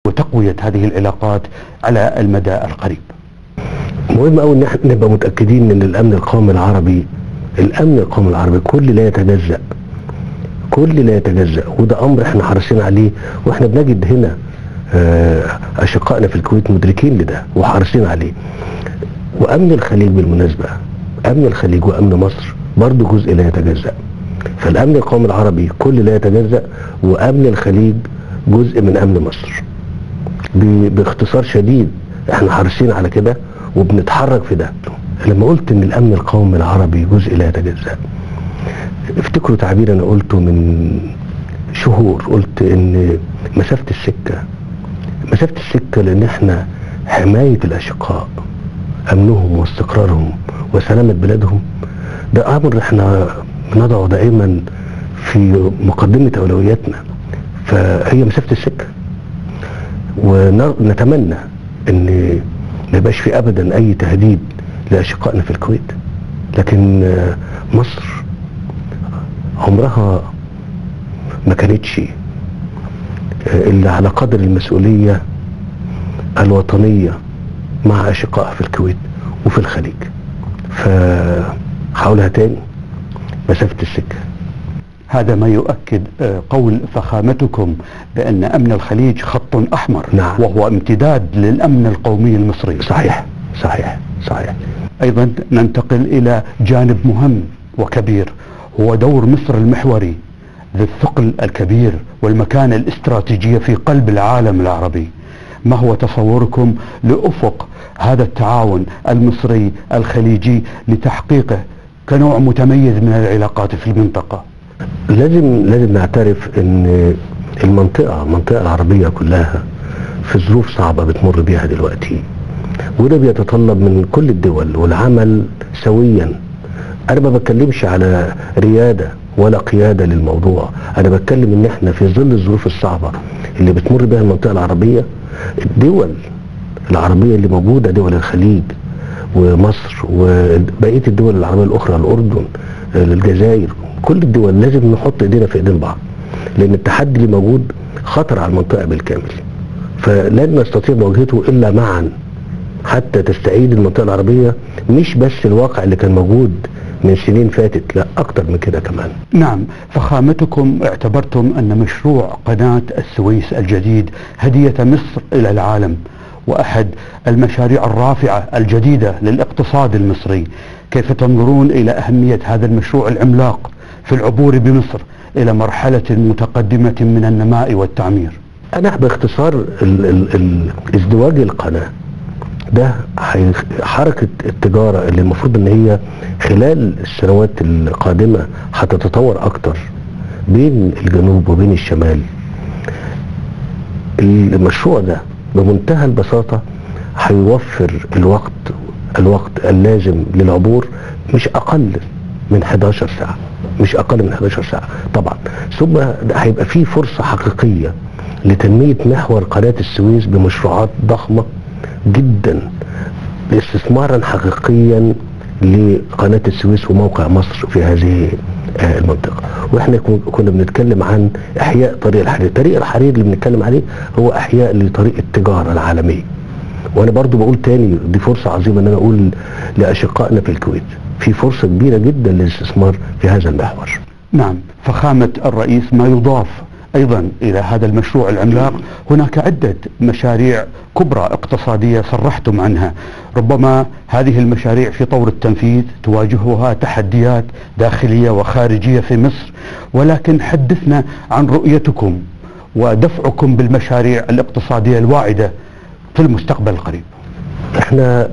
وتقوية هذه العلاقات على المدى القريب؟ مهم قوي ان احنا نبقى متاكدين ان الامن القومي العربي، كل لا يتجزأ، وده امر احنا حريصين عليه، واحنا بنجد هنا اشقائنا في الكويت مدركين لده وحريصين عليه. وامن الخليج بالمناسبه، امن الخليج وامن مصر برضه جزء لا يتجزأ. فالامن القومي العربي كل لا يتجزأ، وامن الخليج جزء من امن مصر. باختصار شديد احنا حريصين على كده وبنتحرك في ده. لما قلت ان الامن القومي العربي جزء لا يتجزأ، افتكروا تعبير انا قلته من شهور، قلت ان مسافة السكة لان احنا حماية الاشقاء، امنهم واستقرارهم وسلامة بلادهم، ده امر احنا بنضعه دائما في مقدمة اولوياتنا. فهي مسافة السكة، ونتمنى ان ما يبقاش في ابدا اي تهديد لاشقائنا في الكويت. لكن مصر عمرها ما كانتش الا على قدر المسؤولية الوطنية مع اشقائها في الكويت وفي الخليج. فحاولها تاني، مسافة السكة. هذا ما يؤكد قول فخامتكم بأن أمن الخليج خط أحمر. نعم. وهو امتداد للأمن القومي المصري. صحيح. أيضا ننتقل إلى جانب مهم وكبير، هو دور مصر المحوري ذي الثقل الكبير والمكانة الاستراتيجية في قلب العالم العربي. ما هو تصوركم لأفق هذا التعاون المصري الخليجي لتحقيقه كنوع متميز من العلاقات في المنطقة؟ لازم نعترف ان المنطقة العربية كلها في ظروف صعبة بتمر بيها دلوقتي، وده بيتطلب من كل الدول والعمل سويا. انا ما بتكلمش على ريادة ولا قيادة للموضوع، انا بتكلم ان احنا في ظل الظروف الصعبة اللي بتمر بيها المنطقة العربية، الدول العربية اللي موجودة، دول الخليج ومصر وبقية الدول العربية الاخرى، الاردن، الجزائر، كل الدول لازم نحط ايدينا في ايدين بعض، لان التحدي اللي موجود خطر على المنطقة بالكامل. فلن نستطيع مواجهته الا معا حتى تستعيد المنطقة العربية مش بس الواقع اللي كان موجود من سنين فاتت، لا اكتر من كده كمان. نعم. فخامتكم اعتبرتم ان مشروع قناة السويس الجديد هدية مصر الى العالم، واحد المشاريع الرافعة الجديدة للاقتصاد المصري. كيف تنظرون الى اهمية هذا المشروع العملاق في العبور بمصر الى مرحلة متقدمة من النماء والتعمير؟ انا باختصار ازدواج القناة ده حركة التجارة اللي المفروض ان هي خلال السنوات القادمة هتتطور اكتر بين الجنوب وبين الشمال. المشروع ده بمنتهى البساطة هيوفر الوقت اللازم للعبور مش اقل من 11 ساعة، طبعا. ثم هيبقى فيه فرصة حقيقية لتنمية محور قناة السويس بمشروعات ضخمة جدا، استثمارا حقيقيا لقناة السويس وموقع مصر في هذه المنطقة. واحنا كنا بنتكلم عن احياء طريق الحرير اللي بنتكلم عليه هو احياء لطريق التجارة العالمية. وانا برضو بقول تاني، دي فرصة عظيمة ان انا اقول لاشقائنا في الكويت في فرصة كبيرة جدا للاستثمار في هذا المحور. نعم. فخامة الرئيس، ما يضاف ايضا الى هذا المشروع العملاق، هناك عدة مشاريع كبرى اقتصادية صرحتم عنها. ربما هذه المشاريع في طور التنفيذ تواجهها تحديات داخلية وخارجية في مصر، ولكن حدثنا عن رؤيتكم ودفعكم بالمشاريع الاقتصادية الواعدة في المستقبل القريب. احنا